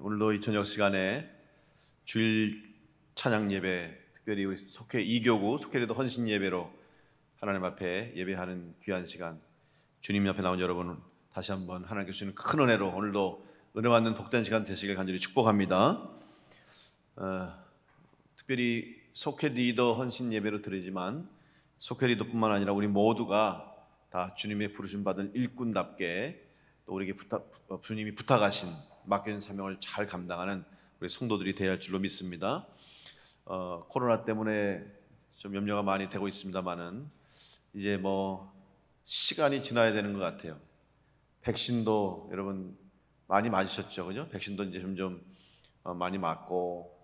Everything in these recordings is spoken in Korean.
오늘도 이 저녁 시간에 주일 찬양 예배, 특별히 우리 속회 2교구 속회리도 헌신 예배로 하나님 앞에 예배하는 귀한 시간, 주님 옆에 나온 여러분 다시 한번 하나님께 주시는 큰 은혜로 오늘도 은혜 받는 복된 시간 되시길 간절히 축복합니다. 특별히 속회 리더 헌신 예배로 드리지만 속회 리더뿐만 아니라 우리 모두가 다 주님의 부르심 받은 일꾼답게 또 우리에게 주님이 부탁하신 맡겨진 사명을 잘 감당하는 우리 성도들이 되어야 할 줄로 믿습니다. 코로나 때문에 좀 염려가 많이 되고 있습니다만은 이제 시간이 지나야 되는 것 같아요. 백신도 여러분 많이 맞으셨죠, 그죠? 백신도 이제 점점 많이 맞고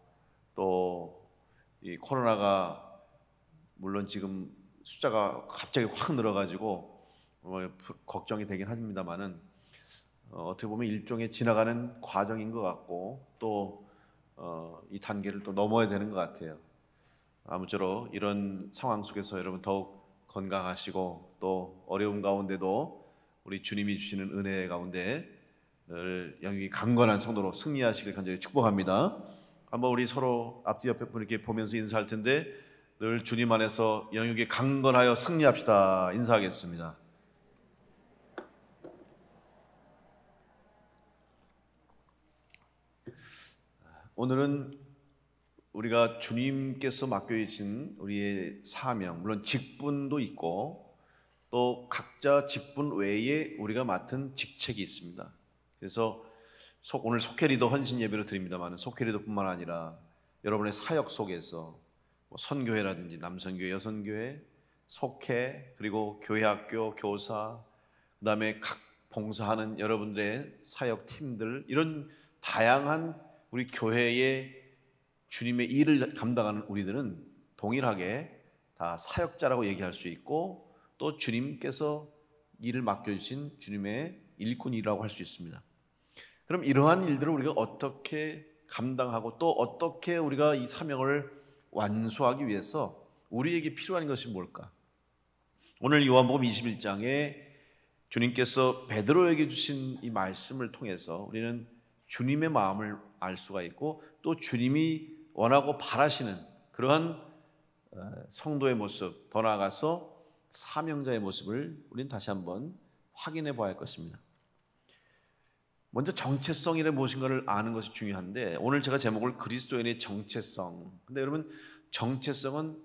또 이 코로나가 물론 지금 숫자가 갑자기 확 늘어가지고 걱정이 되긴 합니다만은 어떻게 보면 일종의 지나가는 과정인 것 같고 또 이 단계를 또 넘어야 되는 것 같아요. 아무쪼록 이런 상황 속에서 여러분 더욱 건강하시고 또 어려운 가운데도 우리 주님이 주시는 은혜 가운데 늘 영육이 강건한 성도로 승리하시길 간절히 축복합니다. 한번 우리 서로 앞뒤 옆에 분에게 보면서 인사할 텐데 늘 주님 안에서 영육이 강건하여 승리합시다. 인사하겠습니다. 오늘은 우리가 주님께서 맡겨주신 우리의 사명, 물론 직분도 있고 또 각자 직분 외에 우리가 맡은 직책이 있습니다. 그래서 오늘 속회 리더 헌신 예배로 드립니다만 속회 리더뿐만 아니라 여러분의 사역 속에서 선교회라든지 남선교회, 여선교회, 속회, 그리고 교회학교, 교사, 그 다음에 각 봉사하는 여러분들의 사역팀들, 이런 다양한 우리 교회의 주님의 일을 감당하는 우리들은 동일하게 다 사역자라고 얘기할 수 있고 또 주님께서 일을 맡겨주신 주님의 일꾼이라고 할 수 있습니다. 그럼 이러한 일들을 우리가 어떻게 감당하고 또 어떻게 우리가 이 사명을 완수하기 위해서 우리에게 필요한 것이 뭘까? 오늘 요한복음 21장에 주님께서 베드로에게 주신 이 말씀을 통해서 우리는 주님의 마음을 알 수가 있고 또 주님이 원하고 바라시는 그러한 성도의 모습, 더 나아가서 사명자의 모습을 우리는 다시 한번 확인해 봐야 할 것입니다. 먼저 정체성이란 무엇인가를 아는 것이 중요한데 오늘 제가 제목을 그리스도인의 정체성. 근데 여러분 정체성은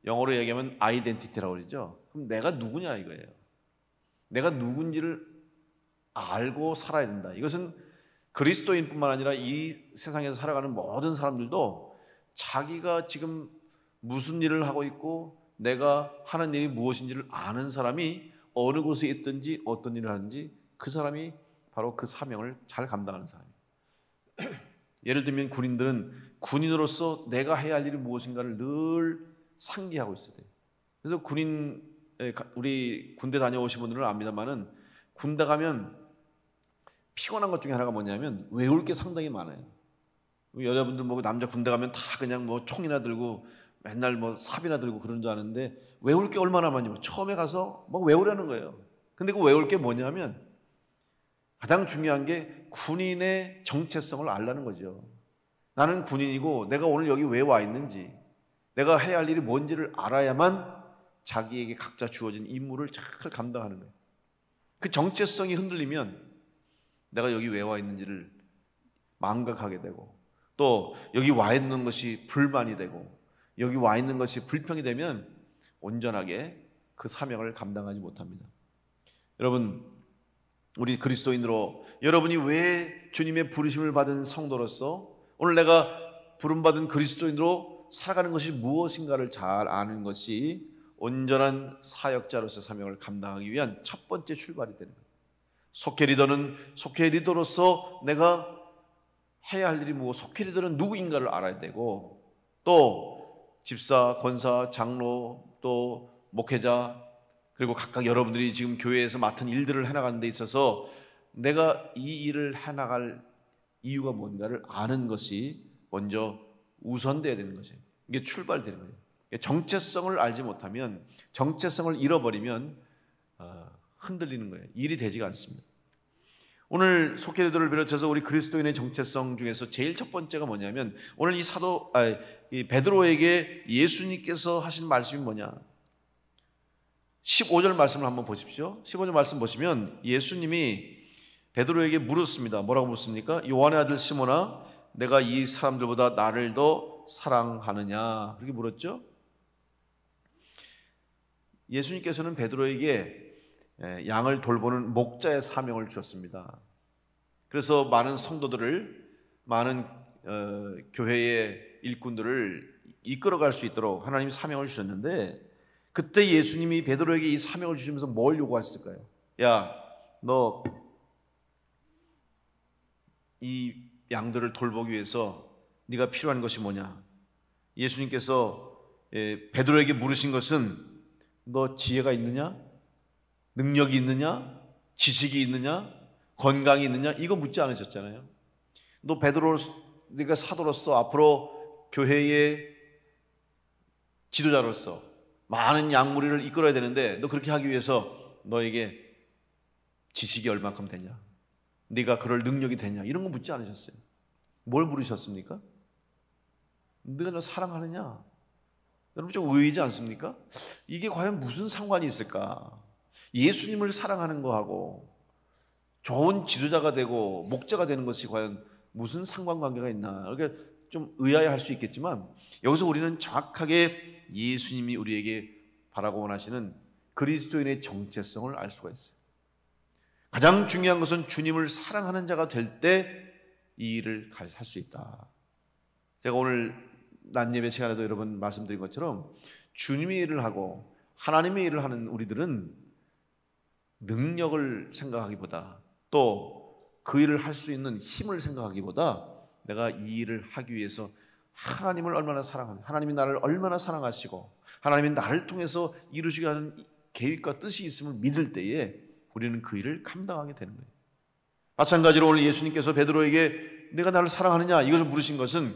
영어로 얘기하면 아이덴티티라고 그러죠. 그럼 내가 누구냐 이거예요. 내가 누군지를 알고 살아야 된다. 이것은 그리스도인뿐만 아니라 이 세상에서 살아가는 모든 사람들도 자기가 지금 무슨 일을 하고 있고 내가 하는 일이 무엇인지를 아는 사람이 어느 곳에 있든지 어떤 일을 하는지 그 사람이 바로 그 사명을 잘 감당하는 사람이에요. 예를 들면 군인들은 군인으로서 내가 해야 할 일이 무엇인가를 늘 상기하고 있어야 돼요. 그래서 우리 군대 다녀오신 분들은 압니다만은 군대 가면 피곤한 것 중에 하나가 뭐냐면 외울 게 상당히 많아요. 여러분들 남자 군대 가면 다 그냥 총이나 들고 맨날 삽이나 들고 그런 줄 아는데 외울 게 얼마나 많냐면 처음에 가서 외우려는 거예요. 근데 그 외울 게 뭐냐면 가장 중요한 게 군인의 정체성을 알라는 거죠. 나는 군인이고 내가 오늘 여기 왜 와 있는지 내가 해야 할 일이 뭔지를 알아야만 자기에게 각자 주어진 임무를 잘 감당하는 거예요. 그 정체성이 흔들리면 내가 여기 왜 와 있는지를 망각하게 되고 또 여기 와 있는 것이 불만이 되고 여기 와 있는 것이 불평이 되면 온전하게 그 사명을 감당하지 못합니다. 여러분 우리 그리스도인으로 여러분이 왜 주님의 부르심을 받은 성도로서 오늘 내가 부름받은 그리스도인으로 살아가는 것이 무엇인가를 잘 아는 것이 온전한 사역자로서 사명을 감당하기 위한 첫 번째 출발이 되는 거예요. 속회 리더는 속회 리더로서 내가 해야 할 일이 뭐고 속회 리더는 누구인가를 알아야 되고 또 집사, 권사, 장로, 또 목회자 그리고 각각 여러분들이 지금 교회에서 맡은 일들을 해나가는 데 있어서 내가 이 일을 해나갈 이유가 뭔가를 아는 것이 먼저 우선돼야 되는 것이에요. 이게 출발되는 거예요. 정체성을 알지 못하면 정체성을 잃어버리면 흔들리는 거예요. 일이 되지가 않습니다. 오늘 속회들을 비롯해서 우리 그리스도인의 정체성 중에서 제일 첫 번째가 뭐냐면 오늘 이 베드로에게 예수님께서 하신 말씀이 뭐냐? 15절 말씀을 한번 보십시오. 15절 말씀 보시면 예수님이 베드로에게 물었습니다. 뭐라고 묻습니까? 요한의 아들 시몬아, 내가 이 사람들보다 나를 더 사랑하느냐? 그렇게 물었죠. 예수님께서는 베드로에게 양을 돌보는 목자의 사명을 주셨습니다. 그래서 많은 성도들을, 많은 교회의 일꾼들을 이끌어갈 수 있도록 하나님이 사명을 주셨는데, 그때 예수님이 베드로에게 이 사명을 주시면서 뭘 요구하셨을까요? 야, 너 이 양들을 돌보기 위해서 네가 필요한 것이 뭐냐? 예수님께서 베드로에게 물으신 것은 너 지혜가 있느냐? 능력이 있느냐? 지식이 있느냐? 건강이 있느냐? 이거 묻지 않으셨잖아요. 너 베드로, 네가 사도로서 앞으로 교회의 지도자로서 많은 양무리를 이끌어야 되는데 너 그렇게 하기 위해서 너에게 지식이 얼마큼 되냐? 네가 그럴 능력이 되냐? 이런 거 묻지 않으셨어요. 뭘 물으셨습니까? 네가 너 사랑하느냐? 여러분 좀 의외이지 않습니까? 이게 과연 무슨 상관이 있을까? 예수님을 사랑하는 거하고 좋은 지도자가 되고 목자가 되는 것이 과연 무슨 상관관계가 있나? 그러니까 좀 의아해할 수 있겠지만 여기서 우리는 정확하게 예수님이 우리에게 바라고 원하시는 그리스도인의 정체성을 알 수가 있어요. 가장 중요한 것은 주님을 사랑하는 자가 될 때 이 일을 할 수 있다. 제가 오늘 낮 예배 시간에도 여러분 말씀드린 것처럼 주님의 일을 하고 하나님의 일을 하는 우리들은 능력을 생각하기보다 또 그 일을 할 수 있는 힘을 생각하기보다 내가 이 일을 하기 위해서 하나님을 얼마나 사랑하는, 하나님이 나를 얼마나 사랑하시고 하나님이 나를 통해서 이루시게 하는 계획과 뜻이 있음을 믿을 때에 우리는 그 일을 감당하게 되는 거예요. 마찬가지로 오늘 예수님께서 베드로에게 내가 나를 사랑하느냐 이것을 물으신 것은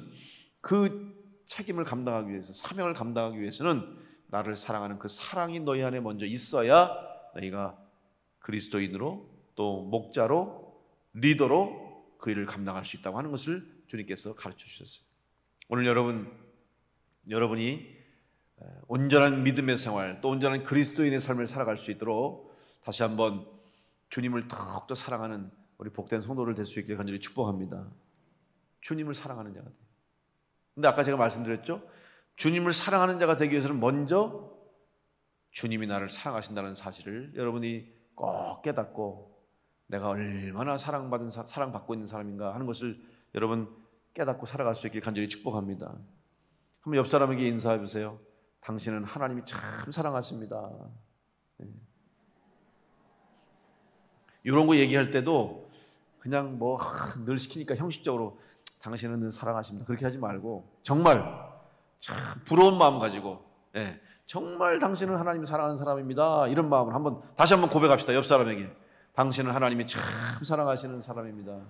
그 책임을 감당하기 위해서, 사명을 감당하기 위해서는 나를 사랑하는 그 사랑이 너희 안에 먼저 있어야 너희가 그리스도인으로 또 목자로 리더로 그 일을 감당할 수 있다고 하는 것을 주님께서 가르쳐 주셨어요. 오늘 여러분이 온전한 믿음의 생활 또 온전한 그리스도인의 삶을 살아갈 수 있도록 다시 한번 주님을 더욱더 사랑하는 우리 복된 성도를 될 수 있기를 간절히 축복합니다. 주님을 사랑하는 자가 돼요. 근데 아까 제가 말씀드렸죠? 주님을 사랑하는 자가 되기 위해서는 먼저 주님이 나를 사랑하신다는 사실을 여러분이 꼭 깨닫고 내가 얼마나 사랑받고 있는 사람인가 하는 것을 여러분 깨닫고 살아갈 수 있길 간절히 축복합니다. 한번 옆 사람에게 인사해 보세요. 당신은 하나님이 참 사랑하십니다. 이런 거 얘기할 때도 그냥 늘 시키니까 형식적으로 당신은 늘 사랑하십니다. 그렇게 하지 말고 정말 참 부러운 마음 가지고 정말 당신은 하나님이 사랑하는 사람입니다. 이런 마음을 다시 한번 고백합시다. 옆 사람에게 당신은 하나님이 참 사랑하시는 사람입니다.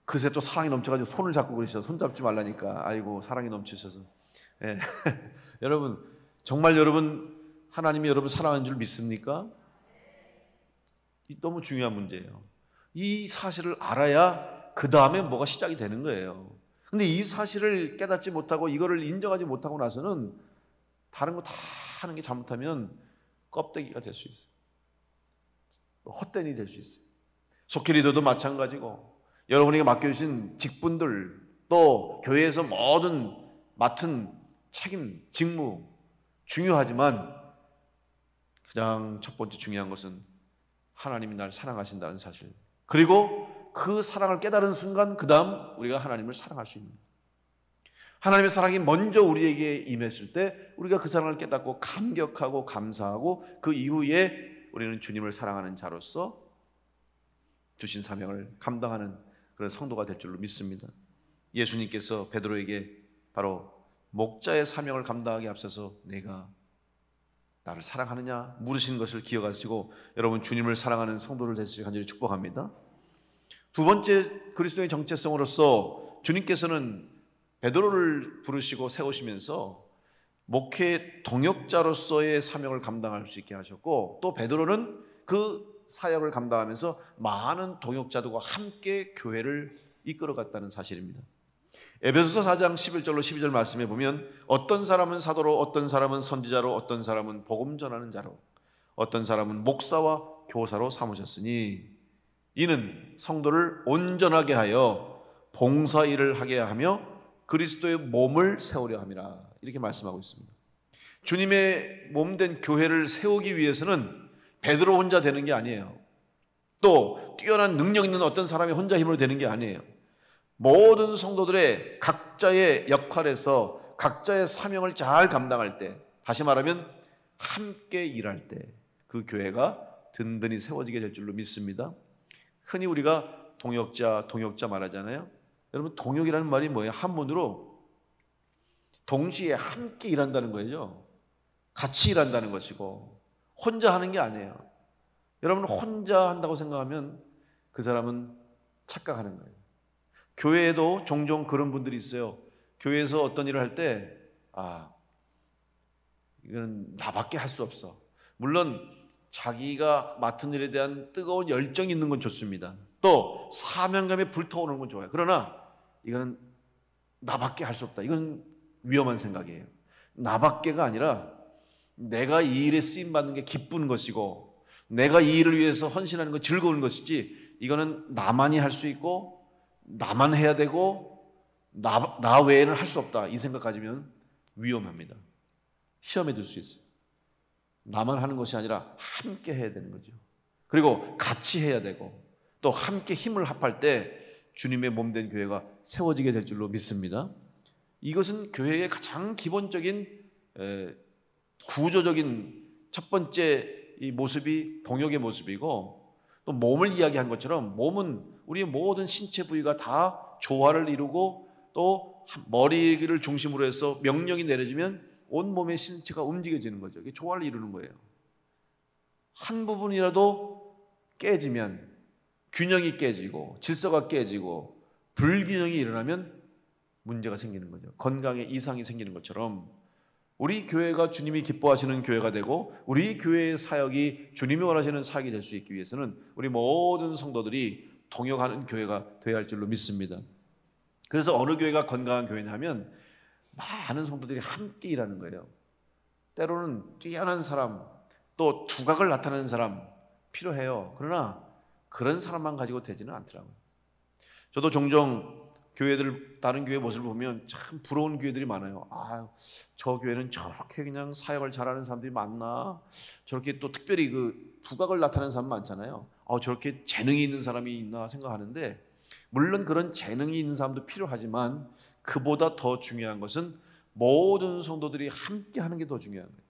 그새 또 사랑이 넘쳐가지고 손을 잡고 그러셔서 손 잡지 말라니까 아이고 사랑이 넘치셔서 여러분 정말 여러분 하나님이 여러분 사랑하는 줄 믿습니까? 너무 중요한 문제예요. 이 사실을 알아야 그 다음에 뭐가 시작이 되는 거예요. 근데 이 사실을 깨닫지 못하고 이거를 인정하지 못하고 나서는 다른 거 다 하는 게 잘못하면 껍데기가 될 수 있어요. 헛된이 될 수 있어요. 속회 리더도 마찬가지고 여러분에게 맡겨주신 직분들 또 교회에서 모든 맡은 책임, 직무 중요하지만 가장 첫 번째 중요한 것은 하나님이 나를 사랑하신다는 사실, 그리고 그 사랑을 깨달은 순간 그 다음 우리가 하나님을 사랑할 수 있는, 하나님의 사랑이 먼저 우리에게 임했을 때 우리가 그 사랑을 깨닫고 감격하고 감사하고 그 이후에 우리는 주님을 사랑하는 자로서 주신 사명을 감당하는 그런 성도가 될 줄로 믿습니다. 예수님께서 베드로에게 바로 목자의 사명을 감당하기 앞서서 내가 나를 사랑하느냐 물으신 것을 기억하시고 여러분 주님을 사랑하는 성도를 되시길 간절히 축복합니다. 두 번째 그리스도의 정체성으로서 주님께서는 베드로를 부르시고 세우시면서 목회 동역자로서의 사명을 감당할 수 있게 하셨고, 또 베드로는 그 사역을 감당하면서 많은 동역자들과 함께 교회를 이끌어갔다는 사실입니다. 에베소서 4장 11절로 12절 말씀에 보면 어떤 사람은 사도로, 어떤 사람은 선지자로, 어떤 사람은 복음 전하는 자로, 어떤 사람은 목사와 교사로 삼으셨으니 이는 성도를 온전하게 하여 봉사일을 하게 하며 그리스도의 몸을 세우려 함이라, 이렇게 말씀하고 있습니다. 주님의 몸된 교회를 세우기 위해서는 베드로 혼자 되는 게 아니에요. 또 뛰어난 능력 있는 어떤 사람이 혼자 힘으로 되는 게 아니에요. 모든 성도들의 각자의 역할에서 각자의 사명을 잘 감당할 때, 다시 말하면 함께 일할 때 그 교회가 든든히 세워지게 될 줄로 믿습니다. 흔히 우리가 동역자 말하잖아요. 여러분, 동역이라는 말이 뭐예요? 한문으로 동시에 함께 일한다는 거죠. 같이 일한다는 것이고, 혼자 하는 게 아니에요. 여러분, 혼자 한다고 생각하면 그 사람은 착각하는 거예요. 교회에도 종종 그런 분들이 있어요. 교회에서 어떤 일을 할 때, 이거는 나밖에 할 수 없어. 물론 자기가 맡은 일에 대한 뜨거운 열정이 있는 건 좋습니다. 또 사명감에 불타오르는 건 좋아요. 그러나 이거는 나밖에 할 수 없다. 이건 위험한 생각이에요. 나밖에가 아니라 내가 이 일에 쓰임받는 게 기쁜 것이고, 내가 이 일을 위해서 헌신하는 거 즐거운 것이지, 이거는 나만이 할 수 있고 나만 해야 되고 나 외에는 할 수 없다, 이 생각 가지면 위험합니다. 시험에 들 수 있어요. 나만 하는 것이 아니라 함께 해야 되는 거죠. 그리고 같이 해야 되고, 또 함께 힘을 합할 때 주님의 몸된 교회가 세워지게 될 줄로 믿습니다. 이것은 교회의 가장 기본적인 구조적인 첫 번째 이 모습이 동역의 모습이고, 또 몸을 이야기한 것처럼 몸은 우리의 모든 신체 부위가 다 조화를 이루고, 또 머리를 중심으로 해서 명령이 내려지면 온 몸의 신체가 움직여지는 거죠. 이게 조화를 이루는 거예요. 한 부분이라도 깨지면, 균형이 깨지고 질서가 깨지고 불균형이 일어나면 문제가 생기는 거죠. 건강에 이상이 생기는 것처럼 우리 교회가 주님이 기뻐하시는 교회가 되고, 우리 교회의 사역이 주님이 원하시는 사역이 될 수 있기 위해서는 우리 모든 성도들이 동역하는 교회가 되어야 할 줄로 믿습니다. 그래서 어느 교회가 건강한 교회냐 하면 많은 성도들이 함께 일하는 거예요. 때로는 뛰어난 사람, 또 두각을 나타내는 사람 필요해요. 그러나 그런 사람만 가지고 되지는 않더라고요. 저도 종종 다른 교회 모습을 보면 참 부러운 교회들이 많아요. 저 교회는 저렇게 그냥 사역을 잘하는 사람들이 많나? 저렇게 또 특별히 그 두각을 나타내는 사람 많잖아요. 저렇게 재능이 있는 사람이 있나 생각하는데, 물론 그런 재능이 있는 사람도 필요하지만 그보다 더 중요한 것은 모든 성도들이 함께 하는 게 더 중요한 거예요.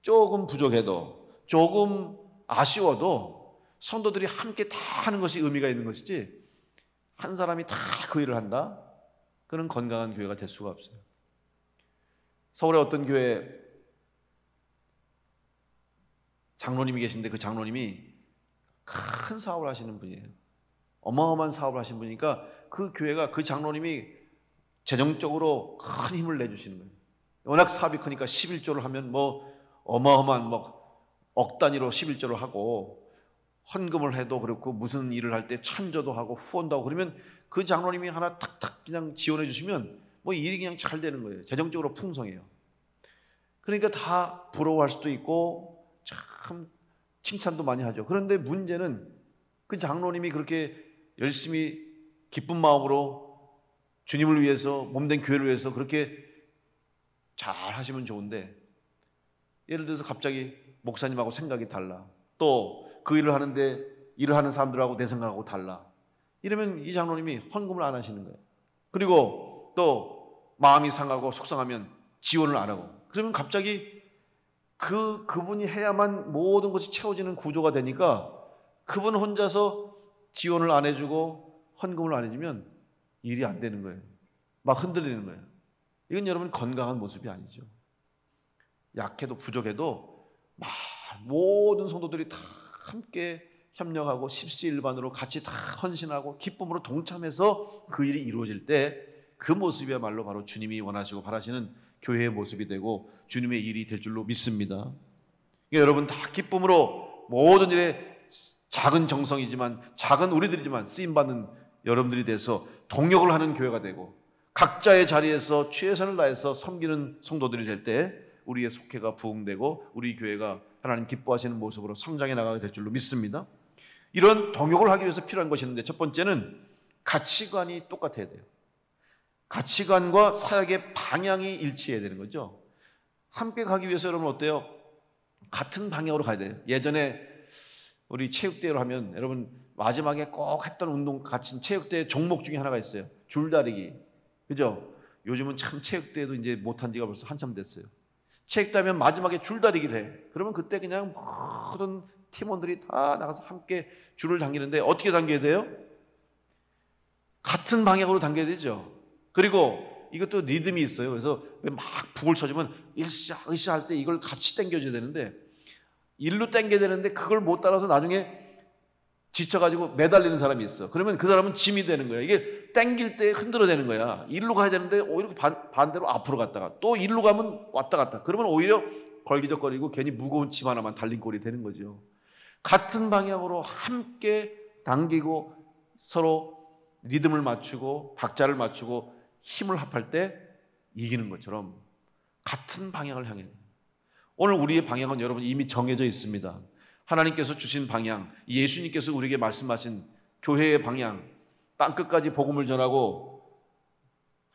조금 부족해도, 조금 아쉬워도 성도들이 함께 다 하는 것이 의미가 있는 것이지, 한 사람이 다 그 일을 한다? 그는 건강한 교회가 될 수가 없어요. 서울에 어떤 교회 장로님이 계신데, 그 장로님이 큰 사업을 하시는 분이에요. 어마어마한 사업을 하시는 분이니까 그 교회가, 그 장로님이 재정적으로 큰 힘을 내주시는 거예요. 워낙 사업이 크니까 11조를 하면 어마어마한 억 단위로 11조를 하고, 헌금을 해도 그렇고 무슨 일을 할 때 찬조도 하고 후원도 하고, 그러면 그 장로님이 하나 탁탁 그냥 지원해 주시면 일이 그냥 잘 되는 거예요. 재정적으로 풍성해요. 그러니까 다 부러워할 수도 있고 참 칭찬도 많이 하죠. 그런데 문제는 그 장로님이 그렇게 열심히 기쁜 마음으로 주님을 위해서, 몸된 교회를 위해서 그렇게 잘 하시면 좋은데, 예를 들어서 갑자기 목사님하고 생각이 달라, 또 그 일을 하는데 일을 하는 사람들하고 내 생각하고 달라, 이러면 이 장로님이 헌금을 안 하시는 거예요. 그리고 또 마음이 상하고 속상하면 지원을 안 하고, 그러면 갑자기 그분이 해야만 모든 것이 채워지는 구조가 되니까 그분 혼자서 지원을 안 해주고 헌금을 안 해주면 일이 안 되는 거예요. 막 흔들리는 거예요. 이건 여러분 건강한 모습이 아니죠. 약해도 부족해도 모든 성도들이 다 함께 협력하고 십시일반으로 같이 다 헌신하고 기쁨으로 동참해서 그 일이 이루어질 때, 그 모습이야말로 바로 주님이 원하시고 바라시는 교회의 모습이 되고 주님의 일이 될 줄로 믿습니다. 그러니까 여러분 다 기쁨으로 모든 일에 작은 정성이지만 작은 우리들이지만 쓰임받는 여러분들이 돼서 동역을 하는 교회가 되고 각자의 자리에서 최선을 다해서 섬기는 성도들이 될 때 우리의 속회가 부흥되고 우리 교회가 하나님 기뻐하시는 모습으로 성장해 나가게 될 줄로 믿습니다. 이런 동역을 하기 위해서 필요한 것이 있는데 첫 번째는 가치관이 똑같아야 돼요. 가치관과 사역의 방향이 일치해야 되는 거죠. 함께 가기 위해서 여러분 어때요? 같은 방향으로 가야 돼요. 예전에 우리 체육대회를 하면 여러분 마지막에 꼭 했던 운동 같은 체육대회 종목 중에 하나가 있어요. 줄다리기. 그죠? 요즘은 참 체육대회도 이제 못한 지가 벌써 한참 됐어요. 체육대회 하면 마지막에 줄다리기를 해. 그러면 그때 그냥 모든 팀원들이 다 나가서 함께 줄을 당기는데 어떻게 당겨야 돼요? 같은 방향으로 당겨야 되죠. 그리고 이것도 리듬이 있어요. 그래서 막 북을 쳐주면 일시야 으쌰 할 때 이걸 같이 당겨줘야 되는데 일로 당겨야 되는데 그걸 못 따라서 나중에 지쳐가지고 매달리는 사람이 있어. 그러면 그 사람은 짐이 되는 거야. 이게 당길 때 흔들어대는 거야. 일로 가야 되는데 오히려 반대로 앞으로 갔다가 또 일로 가면 왔다 갔다. 그러면 오히려 걸기적거리고 괜히 무거운 짐 하나만 달린 꼴이 되는 거죠. 같은 방향으로 함께 당기고 서로 리듬을 맞추고 박자를 맞추고 힘을 합할 때 이기는 것처럼 같은 방향을 향해. 오늘 우리의 방향은 여러분 이미 정해져 있습니다. 하나님께서 주신 방향, 예수님께서 우리에게 말씀하신 교회의 방향, 땅끝까지 복음을 전하고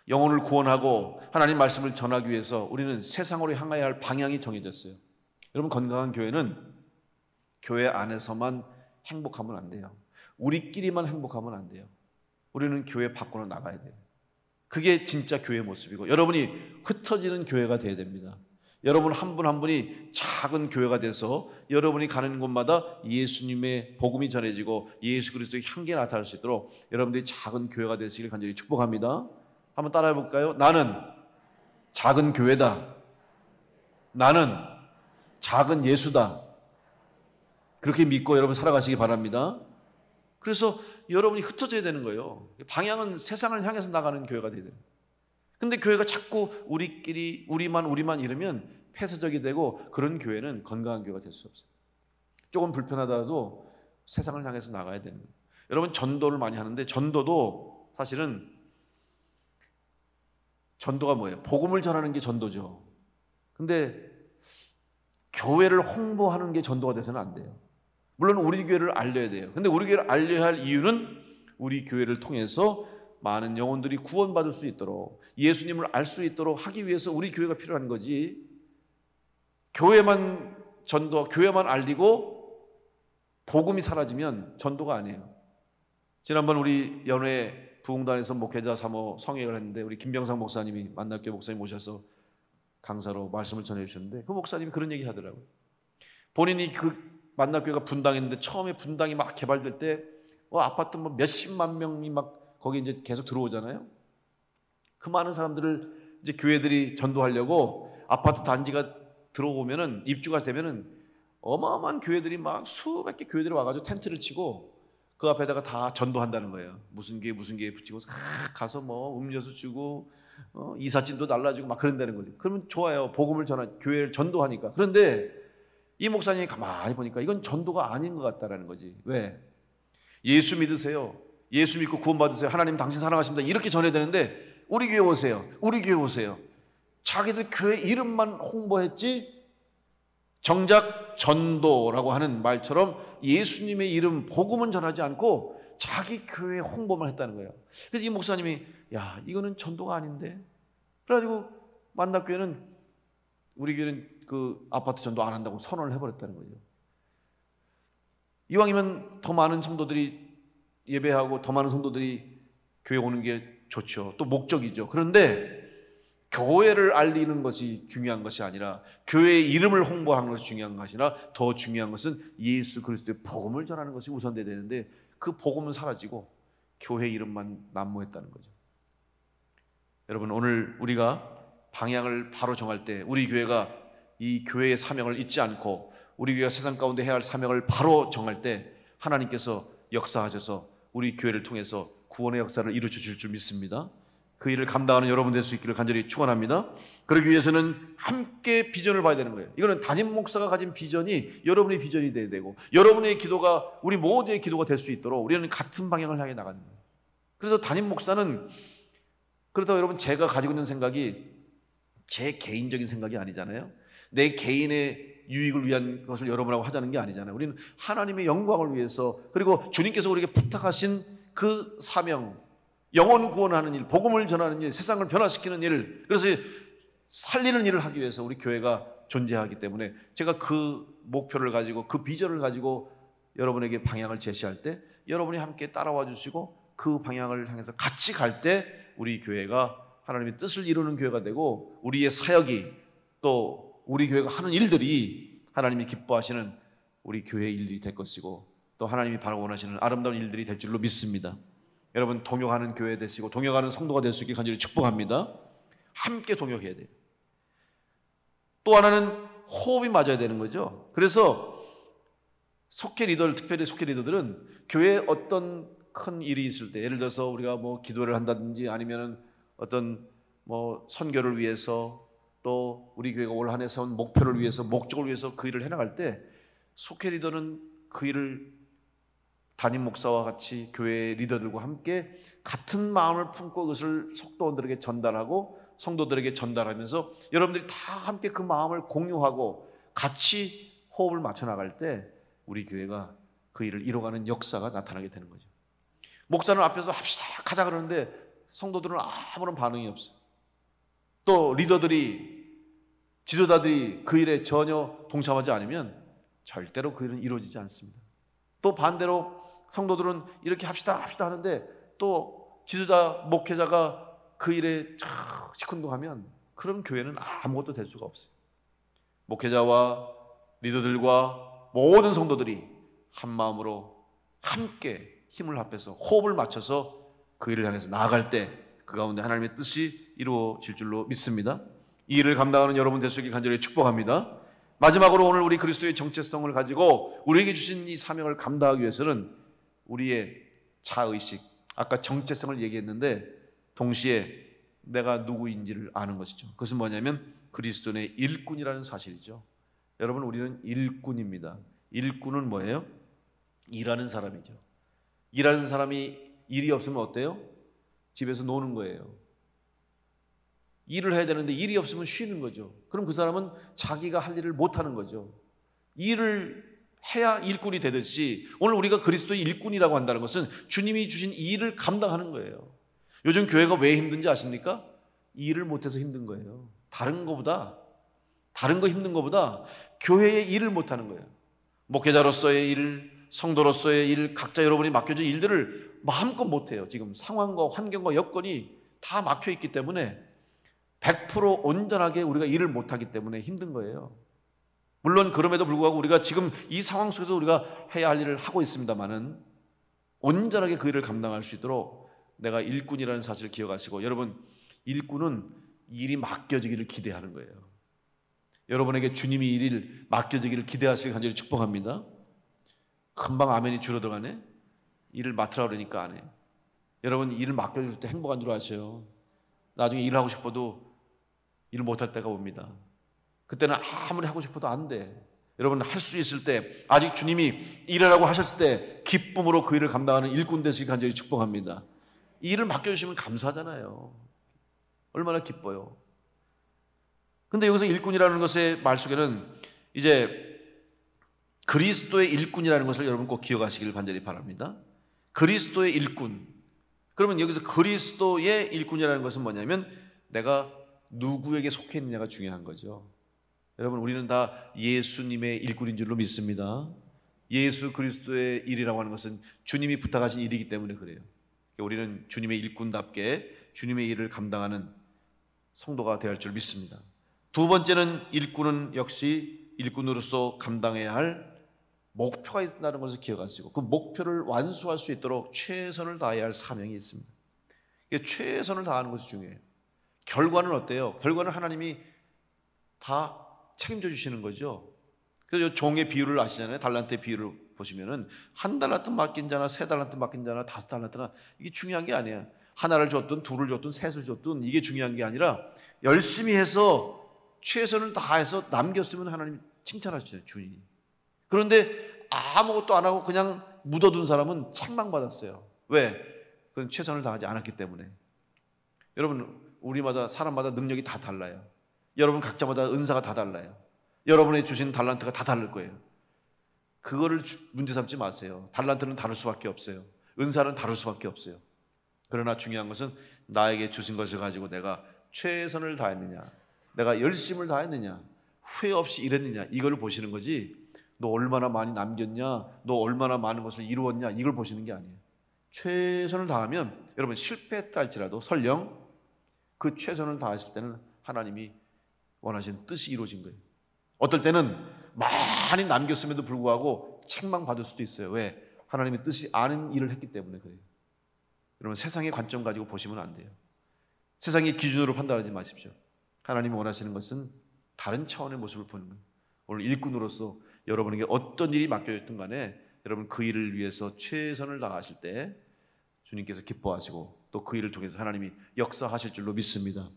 영혼을 구원하고 하나님 말씀을 전하기 위해서 우리는 세상으로 향해야 할 방향이 정해졌어요. 여러분 건강한 교회는 교회 안에서만 행복하면 안 돼요. 우리끼리만 행복하면 안 돼요. 우리는 교회 밖으로 나가야 돼요. 그게 진짜 교회의 모습이고 여러분이 흩어지는 교회가 돼야 됩니다. 여러분 한 분 한 분이 작은 교회가 돼서 여러분이 가는 곳마다 예수님의 복음이 전해지고 예수 그리스도의 향기가 나타날 수 있도록 여러분들이 작은 교회가 되시길 간절히 축복합니다. 한번 따라해 볼까요? 나는 작은 교회다. 나는 작은 예수다. 그렇게 믿고 여러분 살아가시기 바랍니다. 그래서 여러분이 흩어져야 되는 거예요. 방향은 세상을 향해서 나가는 교회가 돼야 돼요. 근데 교회가 자꾸 우리끼리 우리만 이러면 폐쇄적이 되고 그런 교회는 건강한 교회가 될 수 없어요. 조금 불편하더라도 세상을 향해서 나가야 되는 거예요. 여러분 전도를 많이 하는데 전도도 사실은 전도가 뭐예요? 복음을 전하는 게 전도죠. 근데 교회를 홍보하는 게 전도가 돼서는 안 돼요. 물론 우리 교회를 알려야 돼요. 근데 우리 교회를 알려야 할 이유는 우리 교회를 통해서 많은 영혼들이 구원받을 수 있도록 예수님을 알 수 있도록 하기 위해서 우리 교회가 필요한 거지. 교회만 전도, 교회만 알리고 복음이 사라지면 전도가 아니에요. 지난번 우리 연회 부흥단에서 목회자 3호 성회를 했는데 우리 김병상 목사님이 만납교회 목사님 오셔서 강사로 말씀을 전해주셨는데 그 목사님이 그런 얘기 하더라고요. 본인이 그 만납교회가 분당했는데 처음에 분당이 막 개발될 때 아파트 뭐 몇십만 명이 막 거기 이제 계속 들어오잖아요. 그 많은 사람들을 이제 교회들이 전도하려고 아파트 단지가 들어오면은 입주가 되면은 어마어마한 교회들이 막 수백 개 교회들이 와가지고 텐트를 치고 그 앞에다가 다 전도한다는 거예요. 무슨 교회 붙이고 가서 뭐 음료수 주고 이삿짐도 날라주고 막 그런다는 거죠. 그러면 좋아요. 복음을 교회를 전도하니까. 그런데 이 목사님이 가만히 보니까 이건 전도가 아닌 것 같다라는 거지. 왜? 예수 믿으세요. 예수 믿고 구원받으세요. 하나님 당신 사랑하십니다. 이렇게 전해야 되는데 우리 교회 오세요. 우리 교회 오세요. 자기들 교회 이름만 홍보했지 정작 전도라고 하는 말처럼 예수님의 이름 복음은 전하지 않고 자기 교회 홍보만 했다는 거예요. 그래서 이 목사님이 야 이거는 전도가 아닌데 그래가지고 만납교회는 우리 교회는 그 아파트 전도 안 한다고 선언을 해버렸다는 거죠. 이왕이면 더 많은 성도들이 예배하고 더 많은 성도들이 교회 오는 게 좋죠. 또 목적이죠. 그런데 교회를 알리는 것이 중요한 것이 아니라 교회의 이름을 홍보하는 것이 중요한 것이 아니라 더 중요한 것은 예수 그리스도의 복음을 전하는 것이 우선돼야 되는데 그 복음은 사라지고 교회 이름만 난무했다는 거죠. 여러분 오늘 우리가 방향을 바로 정할 때 우리 교회가 이 교회의 사명을 잊지 않고 우리 교회가 세상 가운데 해야 할 사명을 바로 정할 때 하나님께서 역사하셔서 우리 교회를 통해서 구원의 역사를 이루어 주실 줄 믿습니다. 그 일을 감당하는 여러분 될 수 있기를 간절히 축원합니다. 그러기 위해서는 함께 비전을 봐야 되는 거예요. 이거는 담임 목사가 가진 비전이 여러분의 비전이 돼야 되고, 여러분의 기도가 우리 모두의 기도가 될 수 있도록 우리는 같은 방향을 향해 나가는 거예요. 그래서 담임 목사는, 그렇다고 여러분 제가 가지고 있는 생각이 제 개인적인 생각이 아니잖아요. 내 개인의 유익을 위한 것을 여러분하고 하자는 게 아니잖아요. 우리는 하나님의 영광을 위해서, 그리고 주님께서 우리에게 부탁하신 그 사명, 영혼 구원하는 일, 복음을 전하는 일, 세상을 변화시키는 일, 그래서 살리는 일을 하기 위해서 우리 교회가 존재하기 때문에 제가 그 목표를 가지고, 그 비전을 가지고 여러분에게 방향을 제시할 때 여러분이 함께 따라와 주시고 그 방향을 향해서 같이 갈 때 우리 교회가 하나님의 뜻을 이루는 교회가 되고, 우리의 사역이, 또 우리 교회가 하는 일들이 하나님이 기뻐하시는 우리 교회의 일들이 될 것이고, 또 하나님이 바로 원하시는 아름다운 일들이 될 줄로 믿습니다. 여러분 동역하는 교회 되시고 동역하는 성도가 될 수 있게 간절히 축복합니다. 함께 동역해야 돼요. 또 하나는 호흡이 맞아야 되는 거죠. 그래서 속회 리더들, 특별히 속회 리더들은 교회에 어떤 큰 일이 있을 때, 예를 들어서 우리가 뭐 기도를 한다든지 아니면 어떤 뭐 선교를 위해서, 또 우리 교회가 올 한 해 세운 목표를 위해서, 목적을 위해서 그 일을 해나갈 때 속회 리더는 그 일을 담임 목사와 같이 교회 리더들과 함께 같은 마음을 품고 그것을 성도들에게 전달하고 성도들에게 전달하면서 여러분들이 다 함께 그 마음을 공유하고 같이 호흡을 맞춰 나갈 때 우리 교회가 그 일을 이뤄가는 역사가 나타나게 되는 거죠. 목사는 앞에서 합시다 가자 그러는데 성도들은 아무런 반응이 없어요. 또 리더들이, 지도자들이 그 일에 전혀 동참하지 않으면 절대로 그 일은 이루어지지 않습니다. 또 반대로 성도들은 이렇게 합시다 하는데 또 지도자, 목회자가 그 일에 시큰둥하면 그런 교회는 아무것도 될 수가 없어요. 목회자와 리더들과 모든 성도들이 한 마음으로 함께 힘을 합해서 호흡을 맞춰서 그 일을 향해서 나아갈 때 그 가운데 하나님의 뜻이 이루어질 줄로 믿습니다. 이 일을 감당하는 여러분 될 수 있게 간절히 축복합니다. 마지막으로 오늘 우리 그리스도의 정체성을 가지고 우리에게 주신 이 사명을 감당하기 위해서는 우리의 자의식, 아까 정체성을 얘기했는데 동시에 내가 누구인지를 아는 것이죠. 그것은 뭐냐면 그리스도의 일꾼이라는 사실이죠. 여러분 우리는 일꾼입니다. 일꾼은 뭐예요? 일하는 사람이죠. 일하는 사람이 일이 없으면 어때요? 집에서 노는 거예요. 일을 해야 되는데 일이 없으면 쉬는 거죠. 그럼 그 사람은 자기가 할 일을 못하는 거죠. 일을 해야 일꾼이 되듯이 오늘 우리가 그리스도의 일꾼이라고 한다는 것은 주님이 주신 이 일을 감당하는 거예요. 요즘 교회가 왜 힘든지 아십니까? 일을 못해서 힘든 거예요. 다른 거 힘든 거보다 교회의 일을 못하는 거예요. 목회자로서의 일, 성도로서의 일, 각자 여러분이 맡겨진 일들을 마음껏 못해요. 지금 상황과 환경과 여건이 다 막혀있기 때문에 100% 온전하게 우리가 일을 못하기 때문에 힘든 거예요. 물론 그럼에도 불구하고 우리가 지금 이 상황 속에서 우리가 해야 할 일을 하고 있습니다만은 온전하게 그 일을 감당할 수 있도록 내가 일꾼이라는 사실을 기억하시고, 여러분 일꾼은 일이 맡겨지기를 기대하는 거예요. 여러분에게 주님이 일을 맡겨지기를 기대하시길 간절히 축복합니다. 금방 아멘이 줄어들어가네. 일을 맡으라 그러니까 안 해요. 여러분 일을 맡겨줄 때 행복한 줄 아세요? 나중에 일을 하고 싶어도 일을 못할 때가 옵니다. 그때는 아무리 하고 싶어도 안 돼. 여러분 할 수 있을 때, 아직 주님이 일하라고 하셨을 때 기쁨으로 그 일을 감당하는 일꾼 되시길 간절히 축복합니다. 이 일을 맡겨주시면 감사하잖아요. 얼마나 기뻐요. 근데 여기서 일꾼이라는 것의 말 속에는 이제 그리스도의 일꾼이라는 것을 여러분 꼭 기억하시길 간절히 바랍니다. 그리스도의 일꾼. 그러면 여기서 그리스도의 일꾼이라는 것은 뭐냐면 내가 누구에게 속해 있느냐가 중요한 거죠. 여러분 우리는 다 예수님의 일꾼인 줄로 믿습니다. 예수 그리스도의 일이라고 하는 것은 주님이 부탁하신 일이기 때문에 그래요. 우리는 주님의 일꾼답게 주님의 일을 감당하는 성도가 되어야 할 줄 믿습니다. 두 번째는 일꾼은 역시 일꾼으로서 감당해야 할 목표가 있다는 것을 기억하시고 그 목표를 완수할 수 있도록 최선을 다해야 할 사명이 있습니다. 최선을 다하는 것이 중요해요. 결과는 어때요? 결과는 하나님이 다 책임져 주시는 거죠. 그래서 종의 비유를 아시잖아요. 달란트의 비유를 보시면은 한 달란트 맡긴 자나 세 달란트 맡긴 자나 다섯 달란트나 이게 중요한 게 아니에요. 하나를 줬든 둘을 줬든 셋을 줬든 이게 중요한 게 아니라 열심히 해서 최선을 다해서 남겼으면 하나님 칭찬하시잖아요, 주님이. 그런데 아무것도 안 하고 그냥 묻어둔 사람은 책망받았어요. 왜? 그건 최선을 다하지 않았기 때문에. 여러분, 우리마다 사람마다 능력이 다 달라요. 여러분 각자마다 은사가 다 달라요. 여러분의 주신 달란트가 다 다를 거예요. 그거를 문제 삼지 마세요. 달란트는 다를 수밖에 없어요. 은사는 다를 수밖에 없어요. 그러나 중요한 것은 나에게 주신 것을 가지고 내가 최선을 다했느냐, 내가 열심을 다했느냐, 후회 없이 일했느냐, 이걸 보시는 거지, 너 얼마나 많이 남겼냐, 너 얼마나 많은 것을 이루었냐, 이걸 보시는 게 아니에요. 최선을 다하면 여러분 실패했다 할지라도 설령 그 최선을 다했을 때는 하나님이 원하시는 뜻이 이루어진 거예요. 어떨 때는 많이 남겼음에도 불구하고 책망받을 수도 있어요. 왜? 하나님의 뜻이 아는 일을 했기 때문에 그래요. 여러분 세상의 관점 가지고 보시면 안 돼요. 세상의 기준으로 판단하지 마십시오. 하나님이 원하시는 것은 다른 차원의 모습을 보는 거예요. 오늘 일꾼으로서 여러분에게 어떤 일이 맡겨졌든 간에 여러분 그 일을 위해서 최선을 다하실 때 주님께서 기뻐하시고 또 그 일을 통해서 하나님이 역사하실 줄로 믿습니다.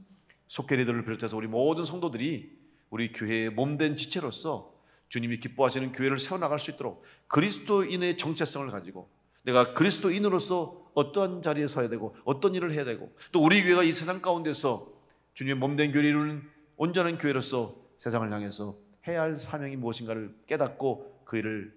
속계리들을 비롯해서 우리 모든 성도들이 우리 교회의 몸된 지체로서 주님이 기뻐하시는 교회를 세워나갈 수 있도록 그리스도인의 정체성을 가지고 내가 그리스도인으로서 어떠한 자리에 서야 되고 어떤 일을 해야 되고 또 우리 교회가 이 세상 가운데서 주님의 몸된 교회를 이루는 온전한 교회로서 세상을 향해서 해야 할 사명이 무엇인가를 깨닫고 그 일을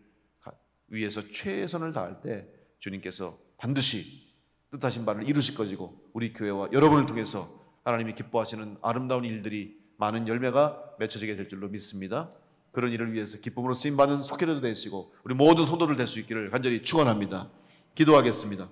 위해서 최선을 다할 때 주님께서 반드시 뜻하신 바를 이루실 것이고 우리 교회와 여러분을 통해서 하나님이 기뻐하시는 아름다운 일들이 많은 열매가 맺혀지게 될 줄로 믿습니다. 그런 일을 위해서 기쁨으로 쓰임받는 속회로도 되시고 우리 모든 성도들 될 수 있기를 간절히 축원합니다. 기도하겠습니다.